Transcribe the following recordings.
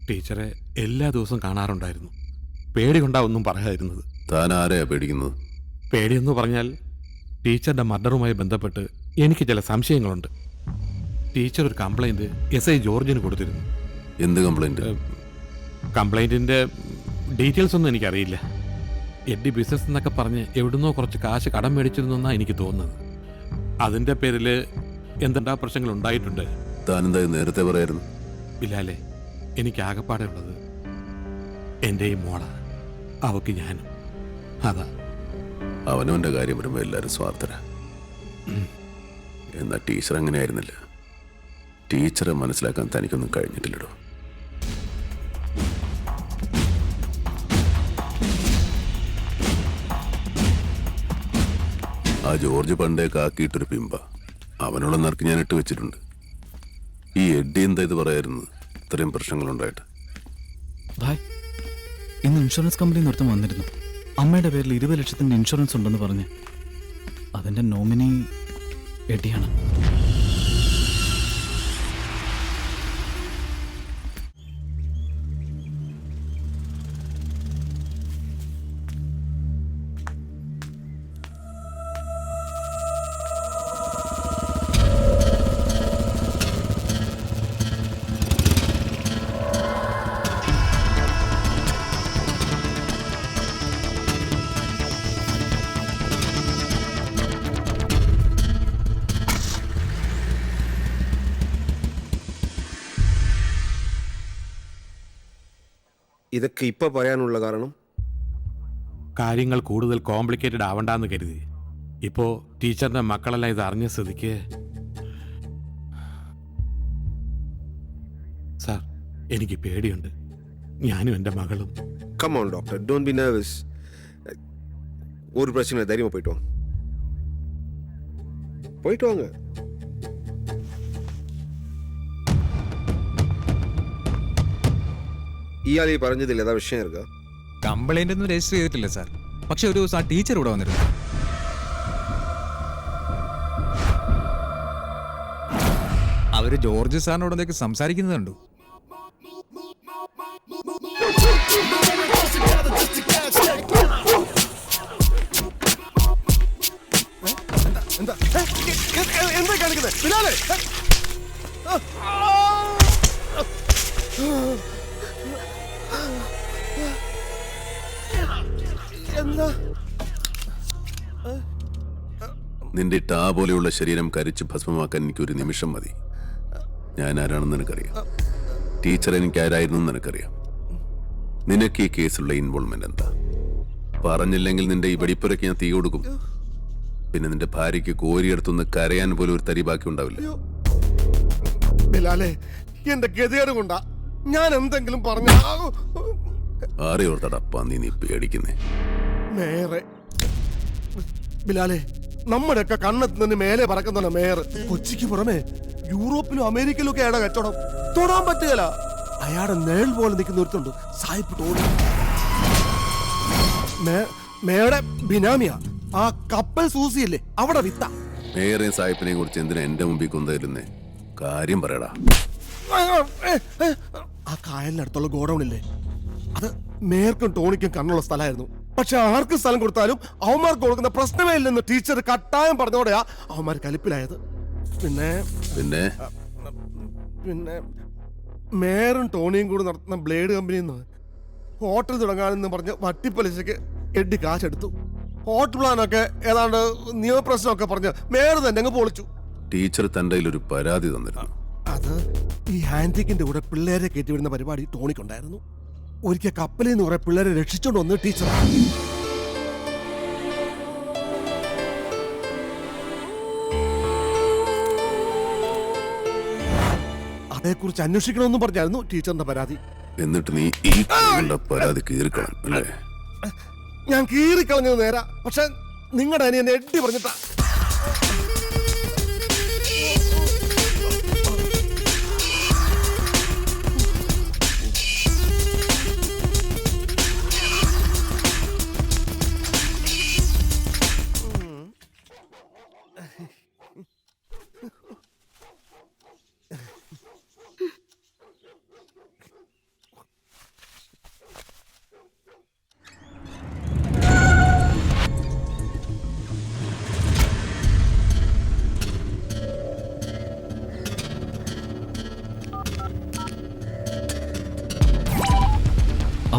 ടീച്ചറെ എല്ലാ ദിവസവും കാണാറുണ്ടായിരുന്നു. പേടി കൊണ്ടാ ഒന്നും പറയാതിരുന്നത്. താൻ ആരെയാ പേടിക്കുന്നത്? പേടിയെന്ന് പറഞ്ഞാൽ ടീച്ചറുടെ മർഡറുമായി ബന്ധപ്പെട്ട് എനിക്ക് ചില സംശയങ്ങളുണ്ട്. ടീച്ചർ ഒരു കംപ്ലൈൻറ്റ് SI ജോർജിന് കൊടുത്തിരുന്നു. എന്ത് കംപ്ലൈന്റ്? കംപ്ലൈൻറ്റിൻ്റെ ഡീറ്റെയിൽസ് ഒന്നും എനിക്കറിയില്ല. എഡ്ഡി ബിസിനസ് എന്നൊക്കെ പറഞ്ഞ് എവിടുന്നോ കുറച്ച് കാശ് കടം മേടിച്ചിരുന്നെന്നാണ് എനിക്ക് തോന്നുന്നത്. അതിൻ്റെ പേരിൽ എന്തെല്ലാ പ്രശ്നങ്ങൾ ഉണ്ടായിട്ടുണ്ട്. താൻ എന്താ നേരത്തെ പറയായിരുന്നു? ബിലാലെ, എനിക്ക് ആകപ്പാടെ ഉള്ളത് എൻ്റെ ഈ മോള, അവക്ക് ഞാനും. അതാ. അവനവൻ്റെ കാര്യം വരുമ്പോൾ എല്ലാവരും സ്വാർത്ഥര. എന്നാൽ ടീച്ചർ അങ്ങനെയായിരുന്നില്ല. ടീച്ചറെ മനസ്സിലാക്കാൻ തനിക്കൊന്നും കഴിഞ്ഞിട്ടില്ലടോ. ആ ജോർജ് പണ്ടേക്ക് ആക്കിയിട്ടൊരു പിമ്പ. അവനുള്ള നറുക്ക് ഞാൻ ഇട്ട് വെച്ചിട്ടുണ്ട്. ഈ എഡ്ഡി എന്താ ഇത് പറയായിരുന്നു? ഇത്രയും പ്രശ്നങ്ങളുണ്ടായിട്ട്. ഭായ്, ഇന്ന് ഇൻഷുറൻസ് കമ്പനി നിർത്തം വന്നിരുന്നു. അമ്മയുടെ പേരിൽ 20 ലക്ഷത്തിൻ്റെ ഇൻഷുറൻസ് ഉണ്ടെന്ന് പറഞ്ഞ്. അതിൻ്റെ നോമിനി എഡ്ഡിയാണ്. ഇതൊക്കെ ഇപ്പൊ പറയാനുള്ള കാരണം കാര്യങ്ങൾ കൂടുതൽ കോംപ്ലിക്കേറ്റഡ് ആവണ്ടെന്ന് കരുതി. ഇപ്പോൾ ടീച്ചറിൻ്റെ മക്കളെല്ലാം ഇത് അറിഞ്ഞ സ്ഥിതിക്ക് സാർ, എനിക്ക് പേടിയുണ്ട്. ഞാനും എൻ്റെ മകളും. Come on doctor, don't be nervous. ഒരു പ്രശ്നം ധൈര്യமா പോയിട്ട് വാங்க. പോയിട്ട് വാங்க. ഇയാൾ ഈ പറഞ്ഞതിൽ ഏതാ വിഷയം ഇരിക്കുക? കംപ്ലൈന്റ് ഒന്നും രജിസ്റ്റർ ചെയ്തിട്ടില്ല സാർ. പക്ഷെ ഒരു ദിവസം ആ ടീച്ചർ ഇവിടെ വന്നിരുന്നു. അവര് ജോർജ് സാറിനോടൊക്കെ സംസാരിക്കുന്നത് കണ്ടു. എന്താ കാണിക്കുന്നത് ബിലാലെ? നിന്റെ ടാ പോലെയുള്ള ശരീരം കരിച്ച് ഭസ്മമാക്കാൻ എനിക്കൊരു നിമിഷം മതി. ഞാൻ ആരാണെന്ന് നിനക്കറിയാം. ടീച്ചർ എനിക്ക് ആരായിരുന്നു നിനക്കറിയാം. നിനക്ക് ഈ കേസുള്ള ഇൻവോൾവ്മെന്റ് എന്താ? പറഞ്ഞില്ലെങ്കിൽ നിന്റെ ഈ വെടിപ്പുരയ്ക്ക് ഞാൻ തീ കൊടുക്കും. പിന്നെ നിന്റെ ഭാര്യയ്ക്ക് കോരിയെടുത്തുനിന്ന് കരയാൻ പോലും ഒരു തരി ബാക്കി ഉണ്ടാവില്ല. ബിലാലെ, എന്റെ ഗതികേട് കൊണ്ടാ ഞാൻ എന്തെങ്കിലും പറഞ്ഞ. ആരെയോർത്തടാ നീ പേടിക്കുന്നേ? മേയറെ ബിലാലെ, നമ്മുടെയൊക്കെ കണ്ണെത്ത് നിന്ന് മേലെ പറക്കുന്നതാണ് മേയർ. കൊച്ചിക്ക് പുറമെ യൂറോപ്പിലും അമേരിക്കയിലും ഒക്കെ അയാളുടെ കച്ചവടം. തൊടാൻ പറ്റുകയില്ല. അയാളുടെ നേൾ പോലെ നിൽക്കുന്ന ഒരുത്തുണ്ട്, സായിപ്പ് ടോണി. മേയുടെ ബിനാമിയ ആ കപ്പൽ സൂസിയില്ലേ, അവിടെ വിത്ത. മേയറേയും സായിപ്പിനെയും കുറിച്ച് എന്തിനാ എന്റെ മുമ്പിൽ കൊണ്ടുവരുന്നേ? കാര്യം പറയടാ. ആ കായലിനടുത്തുള്ള ഗോഡൌണില്ലേ, അത് മേയർക്കും ടോണിക്കും കണ്ണുള്ള സ്ഥലമായിരുന്നു. പക്ഷെ ആർക്ക് സ്ഥലം കൊടുത്താലും അവന്മാർക്ക് കൊടുക്കുന്ന പ്രശ്നമേ ഇല്ലെന്ന് ടീച്ചർ കട്ടായം പറഞ്ഞോടെയാ അവന്മാർ കലിപ്പിലായത്. പിന്നെ പിന്നെ പിന്നെ മേയറും ടോണിയും കൂടി നടത്തുന്ന ബ്ലേഡ് കമ്പനിയിൽ നിന്ന് ഹോട്ടൽ തുടങ്ങാനെന്ന് പറഞ്ഞ് വട്ടിപ്പലിശക്ക് എഡ്ഡി കാശെടുത്തു. ഹോട്ടൽ പ്ലാനൊക്കെ ഏതാണ്ട് നിയമപ്രശ്നമൊക്കെ പറഞ്ഞ് മേയർ തന്നെ അങ്ങ് പൊളിച്ചു. ടീച്ചർ തന്റെ ഒരു പരാതി തന്നിരുന്നു. അത് ഈ ഹാൻഡിക്കിന്റെ കൂടെ പിള്ളേരെ കയറ്റിവിടുന്ന പരിപാടി ടോണിക്കുണ്ടായിരുന്നു. ഒരിക്കൽ കപ്പലിൽ നിന്ന് കുറെ പിള്ളേരെ രക്ഷിച്ചോണ്ട് വന്ന് ടീച്ചർ. അതേക്കുറിച്ച് അന്വേഷിക്കണമെന്നും പറഞ്ഞായിരുന്നു ടീച്ചറിന്റെ പരാതി. എന്നിട്ട് നീ ഈ പരാതി കീറിക്കണം അല്ലേ? ഞാൻ കീറിക്കളഞ്ഞത് നേരാ, പക്ഷെ നിങ്ങളുടെ അനിയൻ എഡ്ഡി പറഞ്ഞിട്ടാ.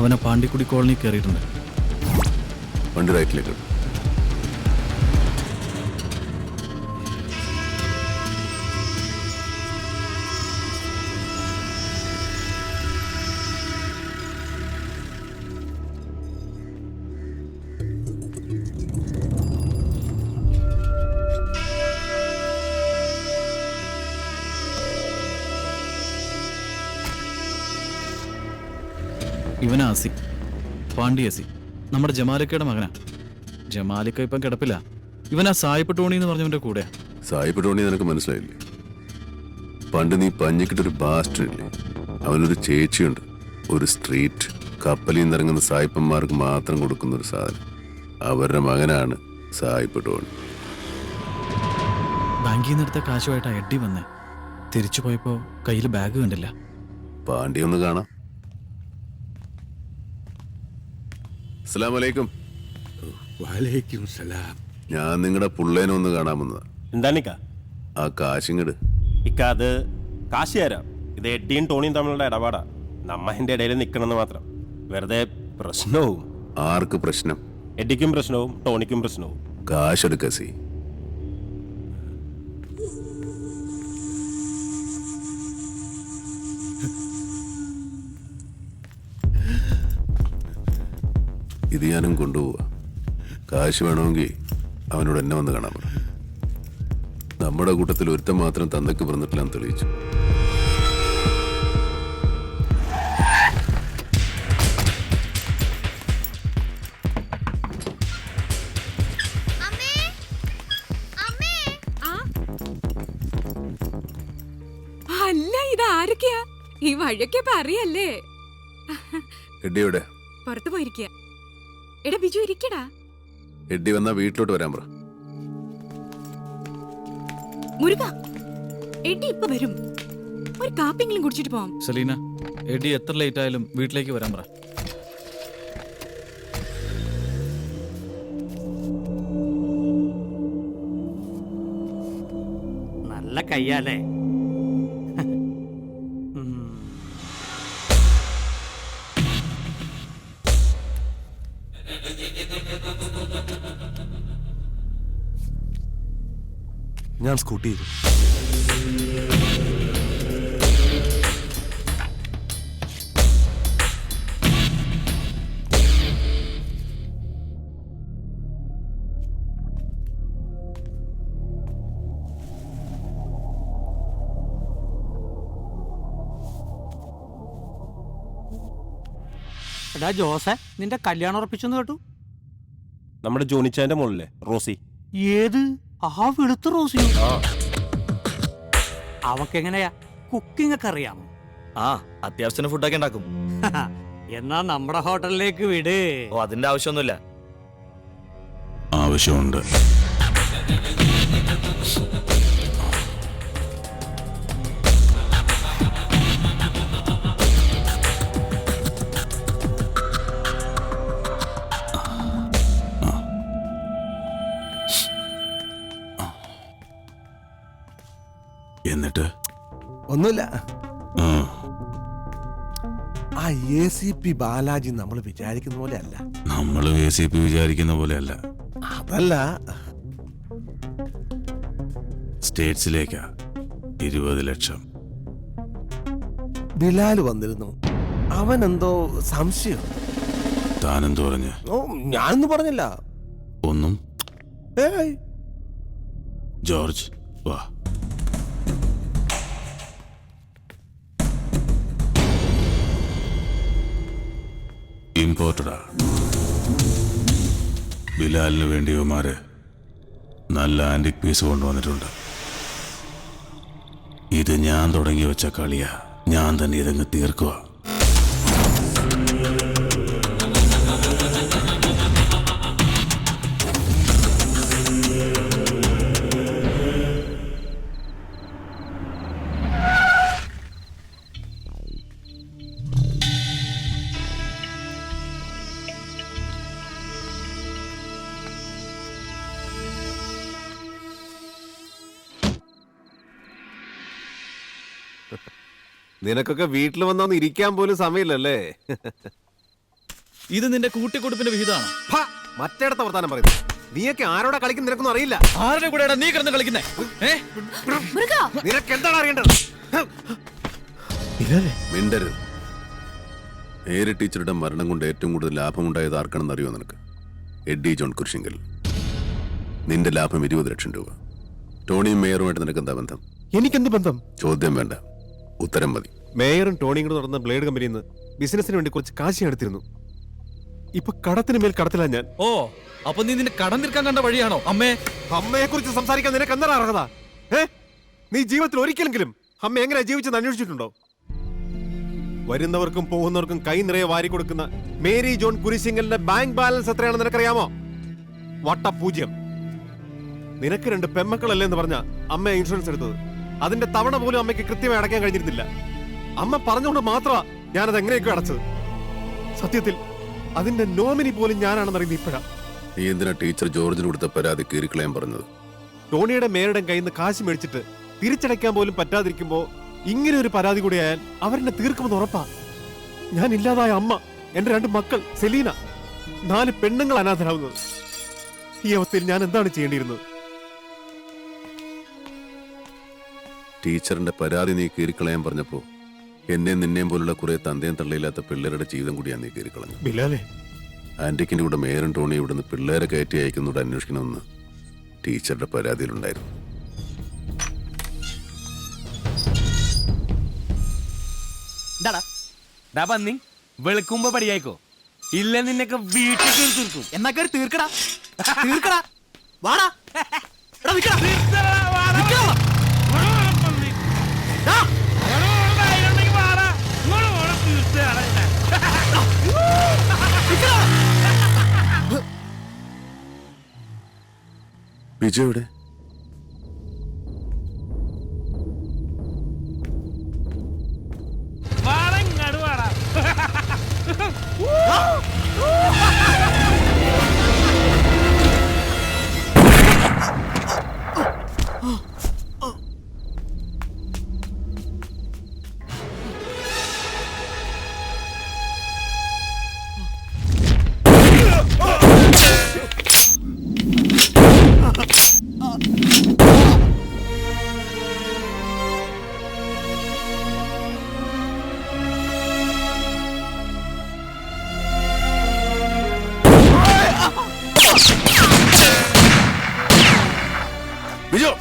അവനെ പാണ്ടിക്കുടി കോളനി കയറിയിട്ടുണ്ട്. വണ്ടി റൈറ്റിലേക്ക് ഇട്. ഇവനാ അസി, പാണ്ടി അസി, നമ്മുടെ ജമാലിക്കയുടെ മകനാ. ജമാലിക്ക ഇപ്പം കിടപ്പില്ല. ഇവനാ സായിപ്പ് ടോണി എന്ന് പറഞ്ഞവന്റെ കൂടെ. സായിപ്പ് ടോണി നിനക്ക് മനസ്സിലായില്ലേ? പണ്ട് നീ പഞ്ഞിക്കിട്ടൊരു ബാസ്റ്ററില്ലേ, അവനൊരു ചേച്ചിയുണ്ട്, ഒരു സ്ട്രീറ്റ് കപ്പലിൽ നിന്ന് ഇറങ്ങുന്ന സായിപ്പന്മാർക്ക് മാത്രം കൊടുക്കുന്ന ഒരു സാധനം. അവരുടെ മകനാണ് സായിപ്പ് ടോണി. ബാങ്കിൽ നിന്ന് എടുത്ത കാശുമായിട്ടാ എഡ്ഡി വന്നേ. തിരിച്ചു പോയപ്പോ കയ്യിൽ ബാഗ് കണ്ടില്ല. പാണ്ടി ഒന്ന് കാണാം. അസ്സലാമു അലൈക്കും. വലൈക്കും സലാം. ഞാൻ നിങ്ങളുടെ പുള്ളേനെ ഒന്ന് കാണാൻ വന്നതാ. എന്താണിക്ക? ആ കാശിങ്ങട്. ഇക്ക അത് കാശ് തരാം. ഇത് എഡ്ഡിയും ടോണിയും തമ്മിലുള്ള ഇടപാടാ. നമ്മ അതിന്റെ ഇടയിൽ നിൽക്കണമെന്ന് മാത്രം. വെറുതെ പ്രശ്നവും. ആർക്ക് പ്രശ്നം? എഡ്ഡിക്കും പ്രശ്നവും ടോണിക്കും പ്രശ്നവും. കാശെടുക്കസി. ഇത് ഞാനും കൊണ്ടുപോവാ. കാശ് വേണമെങ്കിൽ അവനോട് എന്നെ വന്ന് കാണാൻ പറ. നമ്മുടെ കൂട്ടത്തിൽ ഒരുത്തൻ മാത്രം തന്തയ്ക്ക് പറഞ്ഞിട്ടില്ലാന്ന് തെളിയിച്ചു. അല്ല, ഇത് ആരൊക്കെയാ? ഈ വഴിയൊക്കെ പറയല്ലേ? എഡ്ഡിയുടെ പുറത്തു പോയിരിക്കുക. എടാ ബിജു, ഇരിക്കടാ. എഡ്ഡി വന്നാ വീട്ടിലോട്ട് വരാൻ പറ. മുരുക, എഡി ഇപ്പൊ വരും. ഒരു കാപ്പിയെങ്കിലും കുടിച്ചിട്ട് പോവാം. സലീന, എഡി എത്ര ലേറ്റ് ആയാലും വീട്ടിലേക്ക് വരാൻ പറ. നല്ല കയ്യാലേ. ഞാൻ സ്കൂട്ടി ചെയ്തു. എടാ ജോസെ, നിന്റെ കല്യാണം ഉറപ്പിച്ചെന്ന് കേട്ടു. നമ്മുടെ ജോണിച്ചാന്റെ മോളിലെ റോസി. ഏത്? ആ വെളുത്ത റോസിയോ? അവക്കെങ്ങനെയാ കുക്കിംഗ് ഒക്കെ അറിയാമോ? ആ, അത്യാവശ്യത്തിന് ഫുഡൊക്കെ ഉണ്ടാക്കും. എന്നാ നമ്മുടെ ഹോട്ടലിലേക്ക് വിട്. ഓ, അതിന്റെ ആവശ്യമൊന്നുമില്ല. ആവശ്യമുണ്ട്. എന്നിട്ട് ഒന്നുമില്ല. ആ ACP ബാലാജി നമ്മൾ വിചാരിക്കുന്ന പോലെ അല്ല. നമ്മൾ ACP വിചാരിക്കുന്ന പോലെ അല്ല. അതല്ല, സ്റ്റേറ്റ്സിലേക്കാ 20 ലക്ഷം. ബിലാൽ വന്നിരുന്നു. അവൻ എന്തോ സംശയം. താനെന്തോ പറഞ്ഞു? ഓ, ഞാനൊന്നും പറഞ്ഞില്ല. ഒന്നും. ഏയ് ജോർജ് വാ. ഇമ്പോർട്ടഡാ. ബിലാലിന് വേണ്ടി ഇവന്മാര് നല്ല ആന്റിക് പീസ് കൊണ്ടുവന്നിട്ടുണ്ട്. ഇത് ഞാൻ തുടങ്ങി വെച്ച കളിയാ. ഞാൻ തന്നെ ഇതങ്ങ് തീർക്കുക. നിനക്കൊക്കെ വീട്ടിൽ വന്നൊന്ന് ഇരിക്കാൻ പോലും സമയമില്ലല്ലേ? ഇത് നിന്റെ കൂട്ടിക്കൊടുപ്പിന്റെ വിഹിതമാണ്. മറ്റേടത്തെ വർത്താനം പറയുന്നു. നീയൊക്കെ ആരോടാ കളിക്കുന്ന നിനക്കൊന്നും അറിയില്ല. ആരുടെ കൂടെയാണ് നീ കിടന്ന് കളിക്കുന്നേ? നിനക്ക് എന്താണ് അറിയേണ്ടത്? മിണ്ടരുത്. മേരി ടീച്ചറുടെ മരണം കൊണ്ട് ഏറ്റവും കൂടുതൽ ലാഭമുണ്ടായത് ആർക്കാണെന്ന് അറിയോ നിനക്ക്? Eddie John Kurishinkal. നിന്റെ ലാഭം 20 ലക്ഷം രൂപ. ടോണിയും മേയറുമായിട്ട് നിനക്ക് എന്താ ബന്ധം? എനിക്കെന്ത് ബന്ധം? ചോദ്യം വേണ്ട, ഉത്തരം മതി. മേയറും ടോണിയും കൂടെ നടന്ന ബ്ലേഡ് കമ്പനിയിൽ നിന്ന് ബിസിനസിന് വേണ്ടി കുറച്ച് കാശ് എടുത്തിരുന്നു. ഇപ്പൊ കടത്തിന് മേൽ കടത്തിലാ ഞാൻ. ഓ, അപ്പൊ നീ നിന്റെ കടം തീർക്കാൻ കണ്ട വഴിയാണോ അമ്മേ? അമ്മയെ കുറിച്ച് സംസാരിക്കാൻ നിനക്ക് എന്താണ് അർഹത? നീ ജീവിതത്തിൽ ഒരിക്കലെങ്കിലും അമ്മ എങ്ങനെ ജീവിച്ചെന്ന് അന്വേഷിച്ചിട്ടുണ്ടോ? വരുന്നവർക്കും പോകുന്നവർക്കും കൈ നിറയെ വാരി കൊടുക്കുന്ന മേരി ജോൺ കുരിശിങ്കലിന്റെ ബാങ്ക് ബാലൻസ് എത്രയാണെന്ന് നിനക്കറിയാമോ? 0. നിനക്ക് 2 പെമ്മക്കളല്ലേ എന്ന് പറഞ്ഞ അമ്മ ഇൻഷുറൻസ് എടുത്തത്. അതിന്റെ തവണ പോലും അമ്മയ്ക്ക് കൃത്യമായി അടയ്ക്കാൻ കഴിഞ്ഞിരുന്നില്ല. അമ്മ പറഞ്ഞുകൊണ്ട് മാത്രമാ ഞാനത് എങ്ങനെയൊക്കെ അടച്ചത്. സത്യത്തിൽ അതിന്റെ നോമിനി പോലും ഞാനാണെന്ന് അറിയുന്നത് ഇപ്പോഴാ. നീ എന്തിനാ ടീച്ചർ ജോർജിന് കൊടുത്ത പരാതി കീറിക്കളയാൻ പറഞ്ഞത്? ടോണിയുടെ മേരുടെ കയ്യിൽ നിന്ന് കാശ് മേടിച്ചിട്ട് തിരിച്ചടയ്ക്കാൻ പോലും പറ്റാതിരിക്കുമ്പോ ഇങ്ങനെ ഒരു പരാതി കൂടി ആയാൽ അവരെന്നെ തീർക്കുമെന്ന് ഉറപ്പാ. ഞാൻ ഇല്ലാതായ അമ്മ, എന്റെ 2 മക്കൾ, സെലീന, 4 പെണ്ണുങ്ങൾ അനാഥരാകുന്നത്. ഈ അവസ്ഥയിൽ ഞാൻ എന്താണ് ചെയ്യേണ്ടിയിരുന്നത്? ടീച്ചറിന്റെ പരാതി നീ കീറിക്കളയാൻ പറഞ്ഞപ്പോ എന്നെ നിന്നെയും പോലുള്ള കുറെ തന്തയും തള്ളയില്ലാത്ത പിള്ളേരുടെ ജീവിതം കൂടിയാണ് നീ കീറിക്കളഞ്ഞു. ബിലാലെ, ആന്റിക്കിന്റെ കൂടെ മേയറും ടോണി ഇവിടുന്ന് പിള്ളേരെ കയറ്റി അയക്കുന്നോട് അന്വേഷിക്കണമെന്ന് ടീച്ചറുടെ പരാതിയിലുണ്ടായിരുന്നു. വെളുക്കുമ്പോ പടിയായിക്കോ, ഇല്ല നിന്നൊക്കെ വീട്ടിൽ തീർക്കും. എന്നാ കയറി തീർക്കടാ, തീർക്കടാ, വാടാ. വിജയുടെ വിജോ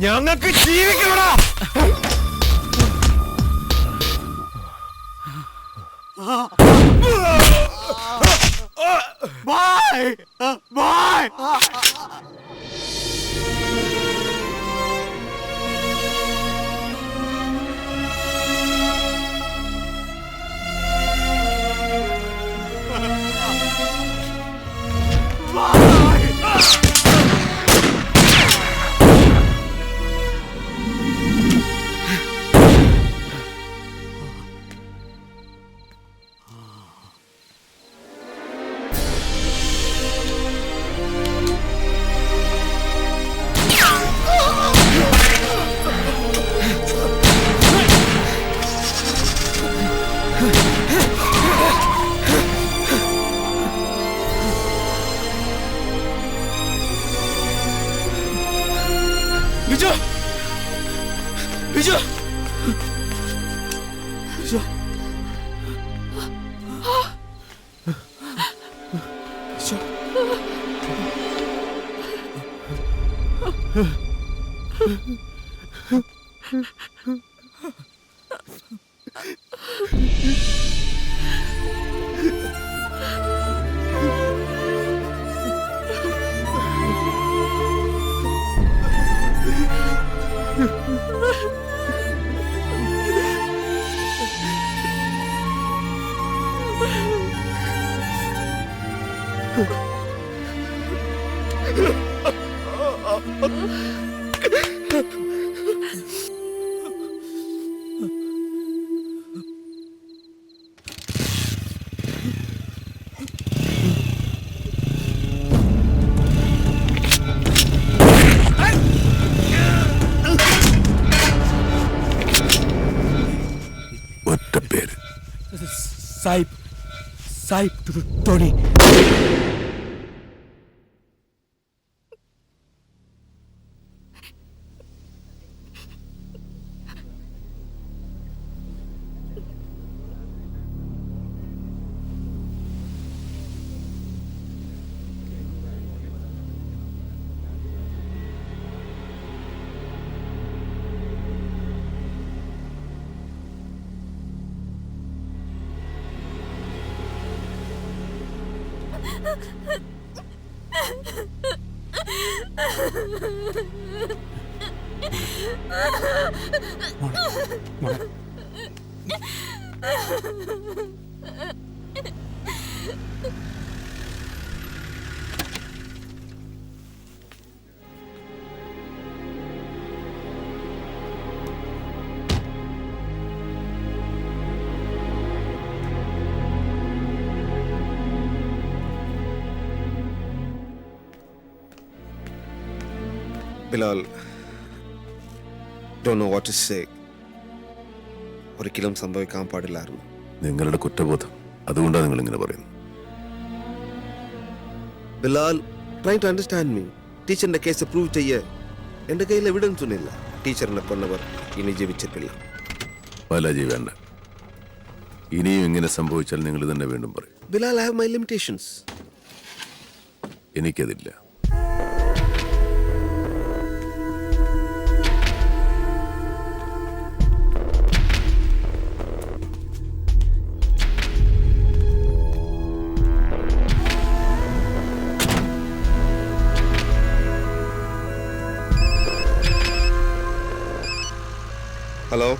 ഞങ്ങൾക്ക് ജീവിക്കണടാ. Bye bye. വിജു, വിജു, വിജു. വിജു. ഒറ്റ പേര്. സായിപ്പ് Tony. Bilal, don't know what to say. ഒരിക്കലും സംഭവിക്കാൻ പാടില്ലായിരുന്നു. നിങ്ങളുടെ കുറ്റബോധം, അതുകൊണ്ടാണ് നിങ്ങൾ ഇങ്ങനെ പറയുന്നത്. Bilal, try to understand me. ടീച്ചറിന്റെ കേസ് പ്രൂവ് ചെയ്യേ എന്റെ കയ്യിൽ എവിഡൻസ് ഒന്നുമില്ല. ടീച്ചറിനെ കൊന്നവർ ഇനി ജീവിച്ചിട്ടില്ല. ബാലാജി വേണ്ട. ഇനിയും ഇങ്ങനെ സംഭവിച്ചാൽ നിങ്ങൾ തന്നെ വീണ്ടും പറയും. Bilal, I have my limitations. എനിക്കതില്ല. ഹലോ.